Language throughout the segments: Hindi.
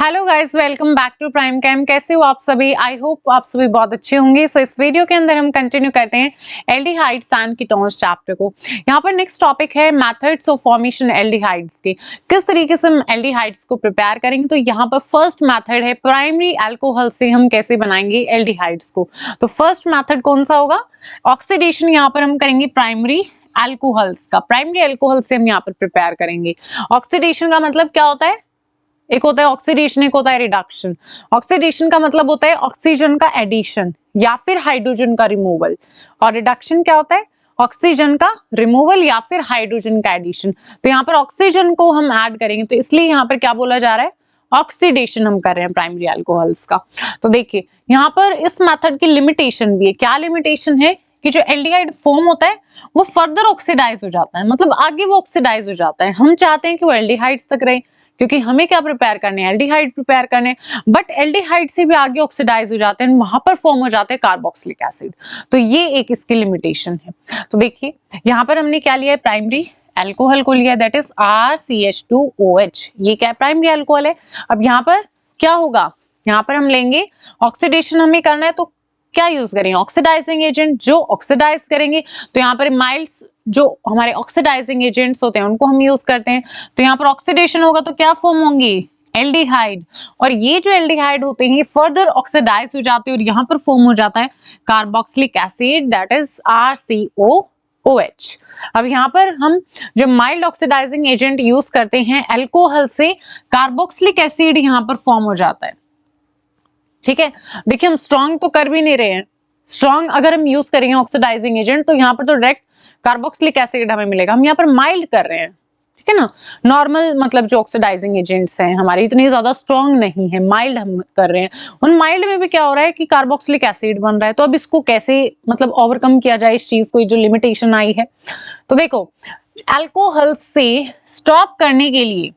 Hello guys, welcome back to Prime Cam. कैसे हो आप सभी? आई होप आप सभी बहुत अच्छे होंगे। सो इस वीडियो के अंदर हम कंटिन्यू करते हैं एल्डिहाइड्स एंड कीटोन्स चैप्टर को। यहाँ पर नेक्स्ट टॉपिक है मेथड्स ऑफ फॉर्मेशन एल्डिहाइड्स के। किस तरीके से हम एल्डिहाइड्स को प्रिपेयर करेंगे। तो यहाँ पर फर्स्ट मेथड है प्राइमरी अल्कोहल से हम कैसे बनाएंगे एल्डिहाइड्स को। तो फर्स्ट मेथड कौन सा होगा? ऑक्सीडेशन यहाँ पर हम करेंगे प्राइमरी अल्कोहल्स का। प्राइमरी अल्कोहल से हम यहाँ पर प्रिपेयर करेंगे। ऑक्सीडेशन का मतलब क्या होता है? एक होता है ऑक्सीडेशन, एक होता है रिडक्शन। ऑक्सीडेशन का मतलब होता है ऑक्सीजन का एडिशन या फिर हाइड्रोजन का रिमूवल, और रिडक्शन क्या होता है? ऑक्सीजन का रिमूवल या फिर हाइड्रोजन का एडिशन। तो यहाँ पर ऑक्सीजन को हम ऐड करेंगे, तो इसलिए यहाँ पर क्या बोला जा रहा है? ऑक्सीडेशन हम कर रहे हैं प्राइमरी अल्कोहल्स का। तो देखिए यहाँ पर इस मेथड की लिमिटेशन भी है। क्या लिमिटेशन है? कि जो एल्डिहाइड फॉर्म होता है वो फर्दर ऑक्सीडाइज हो जाता है, मतलब आगे वो ऑक्सीडाइज हो जाता है। हम चाहते हैं कि वो एल्डिहाइड्स तक रहे, क्योंकि हमें क्या प्रिपेयर करने हैं? एल्डिहाइड प्रिपेयर करने हैं। बट एल्डिहाइड से भी आगे ऑक्सीडाइज हो जाते हैं, वहां पर फॉर्म हो जाते हैं कार्बोक्सिलिक एसिड। तो ये एक इसकी लिमिटेशन है। तो देखिए यहाँ पर हमने क्या लिया है? प्राइमरी अल्कोहल को लिया, दैट इज RCH2OH। ये क्या है? प्राइमरी अल्कोहल है। अब यहाँ पर क्या होगा? यहाँ पर हम लेंगे, ऑक्सीडेशन हमें करना है तो क्या यूज करेंगे? ऑक्सीडाइजिंग एजेंट जो ऑक्सीडाइज करेंगे। तो यहाँ पर माइल्ड्स जो हमारे ऑक्सीडाइजिंग एजेंट्स होते हैं उनको हम यूज करते हैं। तो यहाँ पर ऑक्सीडेशन होगा तो क्या फॉर्म होंगे? एल्डिहाइड। और ये जो एल्डिहाइड होते हैं फर्दर ऑक्सीडाइज हो जाते हैं और यहाँ पर फॉर्म हो जाता है carboxylic acid, that is RCOOH। अब यहाँ पर हम जो माइल्ड ऑक्सीडाइजिंग एजेंट यूज करते हैं अल्कोहल से, कार्बोक्सिलिक एसिड यहाँ पर फॉर्म हो जाता है। ठीक है, देखिए हम स्ट्रॉन्ग तो कर भी नहीं रहे हैं। स्ट्रॉन्ग अगर हम यूज करेंगे ऑक्सीडाइजिंग एजेंट तो यहाँ पर तो डायरेक्ट कार्बोक्सिलिक एसिड हमें मिलेगा। हम यहाँ पर माइल्ड कर रहे हैं, ठीक है ना। नॉर्मल मतलब जो ऑक्सीडाइजिंग एजेंट्स हैं हमारे इतने ज्यादा स्ट्रॉन्ग नहीं है, माइल्ड हम कर रहे हैं। उन माइल्ड में भी क्या हो रहा है कि कार्बोक्सिलिक एसिड बन रहा है। तो अब इसको कैसे मतलब ओवरकम किया जाए इस चीज को, जो लिमिटेशन आई है। तो देखो अल्कोहल से स्टॉप करने के लिए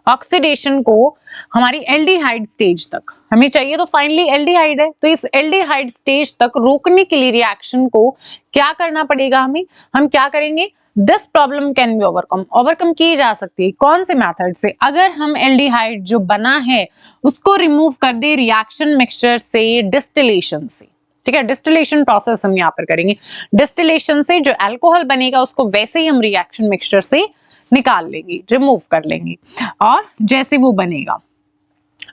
ऑक्सीडेशन को हमारी एल्डिहाइड स्टेज तक हमें चाहिए, तो फाइनली एल्डिहाइड है। तो इस एल्डिहाइड स्टेज तक रोकने के लिए रिएक्शन को क्या करना पड़ेगा हमें? हम क्या करेंगे? This problem can be overcome की जा सकती है। कौन से मेथड से? अगर हम एल्डिहाइड जो बना है उसको रिमूव कर दे रिएक्शन मिक्सचर से, डिस्टिलेशन से। ठीक है, डिस्टिलेशन प्रोसेस हम यहाँ पर करेंगे। डिस्टिलेशन से जो अल्कोहल बनेगा उसको वैसे ही हम रिएक्शन मिक्सचर से निकाल लेंगे, रिमूव कर लेंगे, और जैसे वो बनेगा।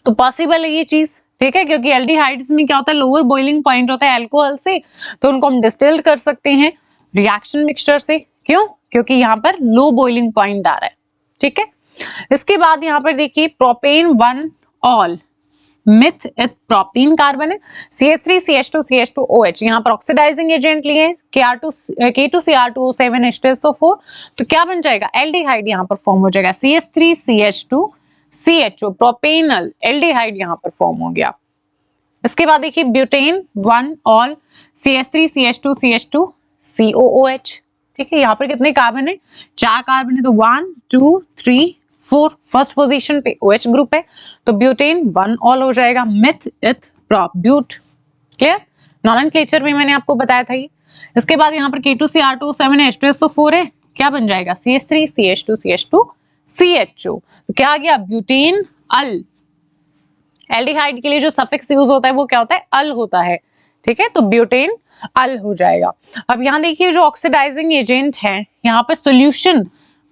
तो पॉसिबल है ये चीज, ठीक है, क्योंकि एल्डिहाइड्स में क्या होता है? लोअर बॉइलिंग पॉइंट होता है अल्कोहल से, तो उनको हम डिस्टिल कर सकते हैं रिएक्शन मिक्सचर से। क्यों? क्योंकि यहाँ पर लो बॉइलिंग पॉइंट आ रहा है। ठीक है, इसके बाद यहाँ पर देखिए propane 1 all myth propene carbon है, CH3CH2CH2OH। यहाँ पर ऑक्सीडाइजिंग एजेंट लिए K2Cr2O7H2SO4। तो क्या बन जाएगा? एल्डिहाइड यहाँ पर फॉर्म हो जाएगा, CH3CH2CHO प्रोपेनल एल्डिहाइड यहाँ पर फॉर्म हो गया। इसके बाद देखिए ब्यूटेन 1 ऑल CH3CH2CH2COOH। ठीक है, यहाँ पर कितने कार्बन है? 4 कार्बन है। तो 1 2 3 4, फर्स्ट पोजीशन पे OH ग्रुप है, तो ब्यूटेन 1 ऑल हो जाएगा, मिथ इथ प्रोप ब्यूट। क्लियर? नॉमेनक्लेचर में मैंने आपको बताया था ये। इसके बाद यहाँ पर K2Cr2O7H2SO4 है, क्या बन जाएगा? CH3CH2CH2CHO। तो क्या आ गया? ब्यूटेन अल। एल्डिहाइड के लिए जो सफिक्स यूज होता है वो क्या होता है? अल होता है। ठीक है, तो ब्यूटेन अल हो जाएगा। अब यहाँ देखिए जो ऑक्सीडाइजिंग एजेंट है, यहाँ पर सोल्यूशन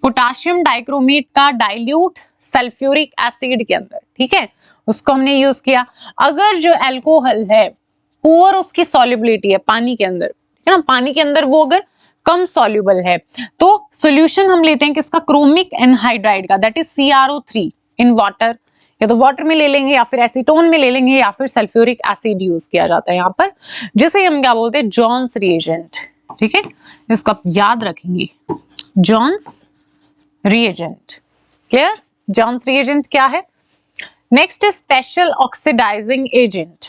पोटाशियम डाइक्रोमेट का डाइल्यूट सल्फ्यूरिक एसिड के अंदर, ठीक है, उसको हमने यूज किया। अगर जो अल्कोहल है पुअर उसकी सॉल्युबिलिटी है पानी के अंदर, है ना, पानी के अंदर वो अगर कम सॉल्युबल है, तो सॉल्यूशन हम लेते हैं किसका? क्रोमिक एनहाइड्राइड का, that is CrO3 in water. या तो वाटर में ले लेंगे या फिर एसीटोन में ले लेंगे या फिर सल्फ्यूरिक एसिड यूज किया जाता है यहाँ पर, जिसे हम क्या बोलते हैं? Jones reagent. ठीक है, इसको आप याद रखेंगे, Jones reagent. Clear? Jones reagent क्या है? Next is special oxidising agent.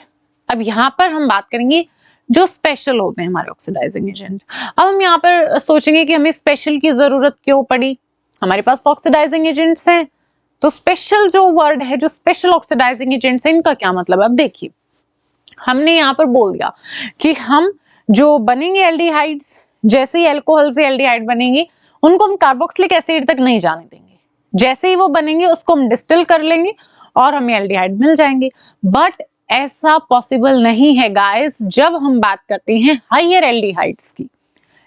अब यहाँ पर हम बात करेंगे जो स्पेशल होते हैं हमारे ऑक्सीडाइजिंग एजेंट। अब हम यहाँ पर सोचेंगे कि हमें स्पेशल की जरूरत क्यों पड़ी? हमारे पास तो ऑक्सीडाइजिंग एजेंट्स हैं, तो स्पेशल जो वर्ड है, जो स्पेशल ऑक्सीडाइजिंग एजेंट्स है, इनका क्या मतलब है? अब देखिए हमने यहाँ पर बोल दिया कि हम जो बनेंगे एल्डिहाइड्स, जैसे ही अल्कोहल से एल्डिहाइड बनेंगे उनको हम कार्बोक्सिलिक एसिड तक नहीं जाने देंगे। जैसे ही वो बनेंगे उसको हम डिस्टिल कर लेंगे और हमें एल्डिहाइड मिल जाएंगे। बट ऐसा पॉसिबल नहीं है गाइस जब हम बात करते हैं हायर एल्डिहाइड्स की।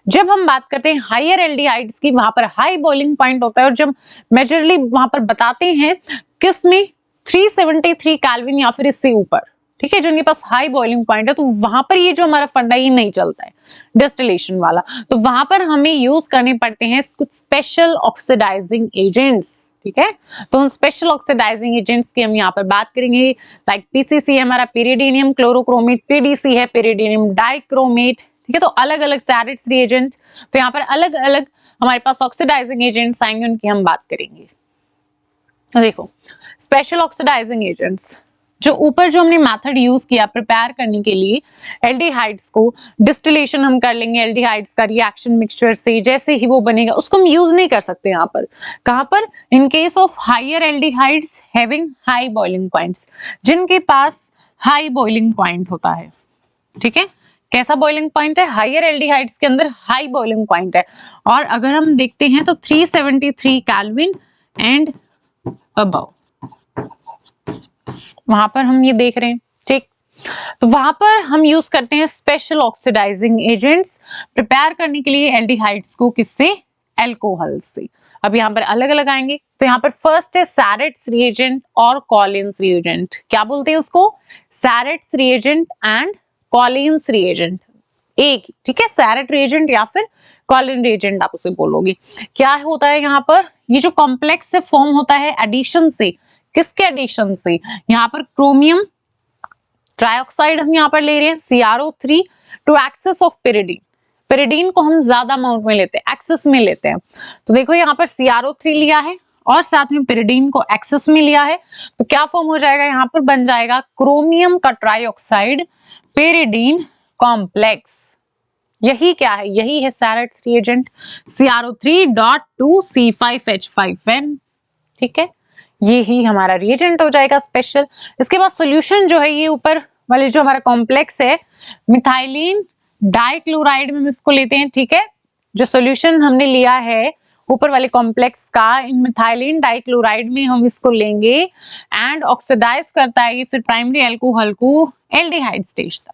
जब हम बात करते हैं हायर एल्डिहाइड्स की, वहां पर हाई बॉइलिंग पॉइंट होता है, और जब मेजरली वहां पर बताते हैं किसमें 373 केल्विन या फिर इससे ऊपर, ठीक है, जिनके पास हाई बॉइलिंग पॉइंट है, तो वहां पर ये जो हमारा फंडा ये नहीं चलता है डिस्टिलेशन वाला। तो वहां पर हमें यूज करने पड़ते हैं कुछ स्पेशल ऑक्सीडाइजिंग एजेंट्स, ठीक है। तो उन स्पेशल ऑक्सीडाइजिंग एजेंट्स की हम यहाँ पर बात करेंगे। लाइक पीसीसी है हमारा पेरिडीनियम क्लोरोक्रोमेट, पीडीसी है पेरिडीनियम डाइक्रोमेट, ठीक है। तो अलग अलग सैरेट्स रिएजेंट, तो यहाँ पर अलग अलग हमारे पास ऑक्सीडाइजिंग एजेंट्स आएंगे, उनकी हम बात करेंगे। तो देखो स्पेशल ऑक्सीडाइजिंग एजेंट्स, जो ऊपर जो हमने मेथड यूज किया प्रिपेयर करने के लिए एल्डिहाइड्स को, डिस्टिलेशन हम कर लेंगे एल्डिहाइड्स का रिएक्शन मिक्सचर से, जैसे ही वो बनेगा उसको हम यूज नहीं कर सकते यहाँ पर। कहां पर? In case of higher aldehydes having high boiling points, जिनके पास हाई बॉइलिंग पॉइंट होता है, ठीक है। कैसा बॉइलिंग पॉइंट है? हायर एल्डिहाइड्स के अंदर हाई बॉइलिंग पॉइंट है। और अगर हम देखते हैं तो 373 केल्विन एंड अबव, वहां पर हम ये देख रहे हैं, ठीक। तो वहां पर हम यूज करते हैं स्पेशल ऑक्सीडाइजिंग एजेंट्स प्रिपेयर करने के लिए एल्डिहाइड्स को, किससे? एल्कोहल से। अब यहाँ पर अलग अलग आएंगे। तो यहाँ पर फर्स्ट है सैरेट्स रिएजेंट और कॉलिन्स रिएजेंट। क्या बोलते हैं उसको? सैरेट्स रिएजेंट एंड कॉलिन्स रिएजेंट, एक, ठीक है। सैरेट रिएजेंट या फिर कॉलिन रिएजेंट आप उसे बोलोगे। क्या होता है यहाँ पर? ये जो कॉम्प्लेक्स से फॉर्म होता है एडिशन से, किसके एडिशन से? यहाँ पर क्रोमियम ट्राइऑक्साइड हम यहाँ पर ले रहे हैं CrO3 to excess of pyridine. Pyridine को हम ज्यादा अमाउंट में लेते हैं, एक्सेस में लेते हैं। तो देखो यहाँ पर CrO3 लिया है और साथ में पेरिडीन को एक्सेस में लिया है, तो क्या फॉर्म हो जाएगा? यहाँ पर बन जाएगा क्रोमियम का ट्राइऑक्साइड पेरिडीन कॉम्प्लेक्स। यही क्या है? यही है सैरेट्स रिएजेंट, CrO3.2C5H5N, ठीक है। ये ही हमारा रिएजेंट हो जाएगा स्पेशल। इसके बाद सॉल्यूशन जो है, ये ऊपर वाले जो हमारा कॉम्प्लेक्स है मिथाइलिन डाइक्लोराइड में हम इसको लेते हैं, ठीक है। जो सॉल्यूशन हमने लिया है ऊपर वाले कॉम्प्लेक्स का, इन मिथाइलिन डाइक्लोराइड में हम इसको लेंगे एंड ऑक्सीडाइज करता है ये फिर प्राइमरी अल्कोहल को एल्डिहाइड स्टेज तक।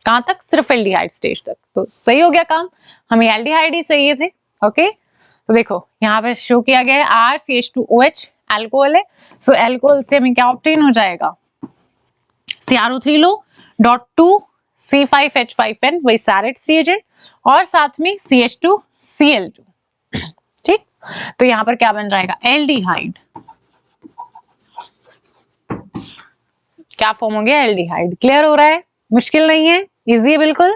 कहां तक? सिर्फ एल्डिहाइड स्टेज तक। तो सही हो गया काम, हमें एल्डिहाइड ही चाहिए थे, ओके। तो देखो यहाँ पे शो किया गया है RCH2OH अल्कोहल है, सो अल्कोहल से हमें क्या ऑब्टेन हो जाएगा? CrO3 लो .2C5H5N, वही सैरेट्स रिएजेंट, और साथ में CH2Cl2, ठीक। तो यहाँ पर क्या बन जाएगा? एल्डिहाइड। क्या फॉर्म हो गया? एल्डिहाइड। क्लियर हो रहा है? मुश्किल नहीं है, इजी है बिल्कुल।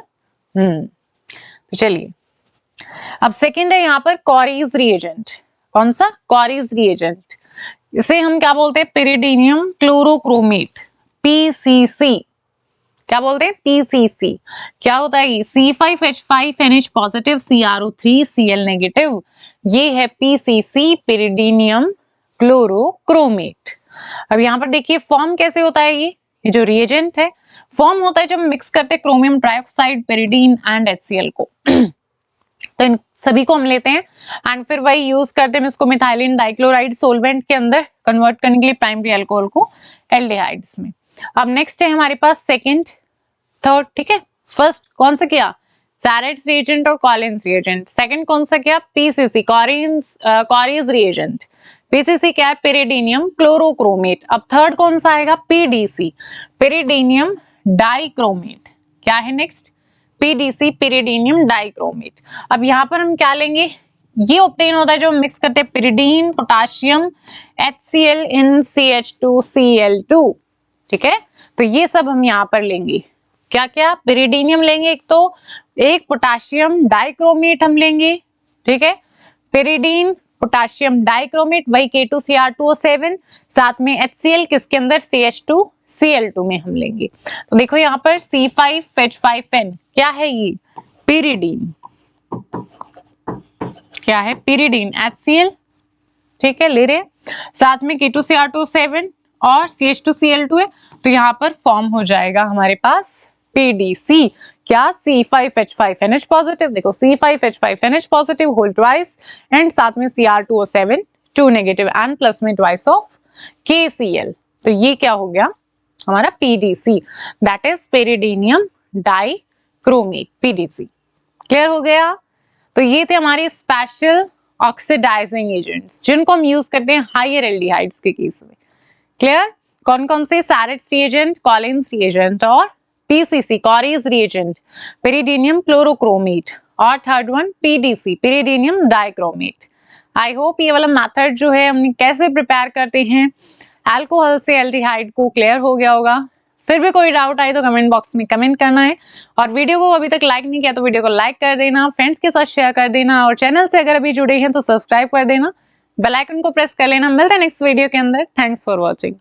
तो चलिए अब सेकंड है यहाँ पर कॉरीज रिएजेंट। कौन सा? कॉरीज रिएजेंट। इसे हम क्या बोलते हैं? पेरिडीनियम क्लोरोक्रोमेट, PCC। क्या बोलते हैं? PCC। क्या होता है ये? C5H5NH पॉजिटिव CrO3Cl नेगेटिव, ये है PCC पेरिडीनियम क्लोरोक्रोमेट। अब यहाँ पर देखिए फॉर्म कैसे होता है। ये जो रिएजेंट है फॉर्म होता है जब मिक्स करते हैं chromium trioxide, pyridine and HCl को। तो इन सभी को हम लेते हैं एंड फिर वही यूज करते हैं इसको मिथाइलिन डाइक्लोराइड सोलवेंट के अंदर कन्वर्ट करने के लिए प्राइमरी अल्कोहल को एल्डिहाइड्स में। अब नेक्स्ट है हमारे पास सेकंड, थर्ड, ठीक है। फर्स्ट कौन सा किया? सैरेट्स रिएजेंट और कॉलिन्स रिएजेंट। सेकंड कौन सा किया? PCC कॉरीज reagent. PCC क्या है? पेरिडीनियम क्लोरोक्रोमेट। अब थर्ड कौन सा आएगा? PDC pyridinium dichromate. क्या है नेक्स्ट? PDC pyridinium dichromate. अब यहाँ पर हम क्या लेंगे? ये ऑब्टेन होता है जो हम मिक्स करते हैं पेरिडीन पोटाशियम HCl इन CH2Cl2, ठीक है। तो ये सब हम यहाँ पर लेंगे। क्या क्या? पेरिडीनियम लेंगे एक, तो एक पोटाशियम डाइक्रोमेट हम लेंगे, ठीक है। पेरिडीन पोटाशियम डाइक्रोमेट, वही K2Cr2O7, साथ में HCl किसके अंदर? CH2Cl2 में हम लेंगे। तो देखो यहाँ पर C5H5N क्या है? ये पेरिडीन। क्या है? पेरिडीन HCl, ठीक है, ले रहे हैं। साथ में K2Cr2O7 और CH2Cl2 है, तो यहाँ पर फॉर्म हो जाएगा हमारे पास PDC। क्या? C5H5NH positive. देखो C5H5NH positive whole twice and साथ में Cr2O7 2 नेगेटिव एंड प्लस में ट्वाइस ऑफ KCl। तो ये क्या हो गया हमारा PDC, that is pyridinium dichromate, PDC. Clear हो गया। तो ये थे हमारे स्पेशल ऑक्सीडाइजिंग एजेंट्स जिनको हम यूज करते हैं हायर एल्डिहाइड्स के केस में। क्लियर। कौन कौन से? सैरेट्स रिएजेंट, कॉलिन्स रिएजेंट और PCC Corey's reagent, pyridinium chlorochromate और third one PDC, pyridinium dichromate. I hope ये वाला मेथड जो है हमने कैसे प्रिपेयर करते हैं अल्कोहल से एल्डिहाइड को क्लियर हो गया होगा। फिर भी कोई डाउट आए तो कमेंट बॉक्स में कमेंट करना है, और वीडियो को अभी तक लाइक नहीं किया तो वीडियो को लाइक कर देना, फ्रेंड्स के साथ शेयर कर देना, और चैनल से अगर अभी जुड़े हैं तो सब्सक्राइब कर देना, बेल आइकन को प्रेस कर लेना। मिलते हैं नेक्स्ट वीडियो के अंदर। Thanks for watching.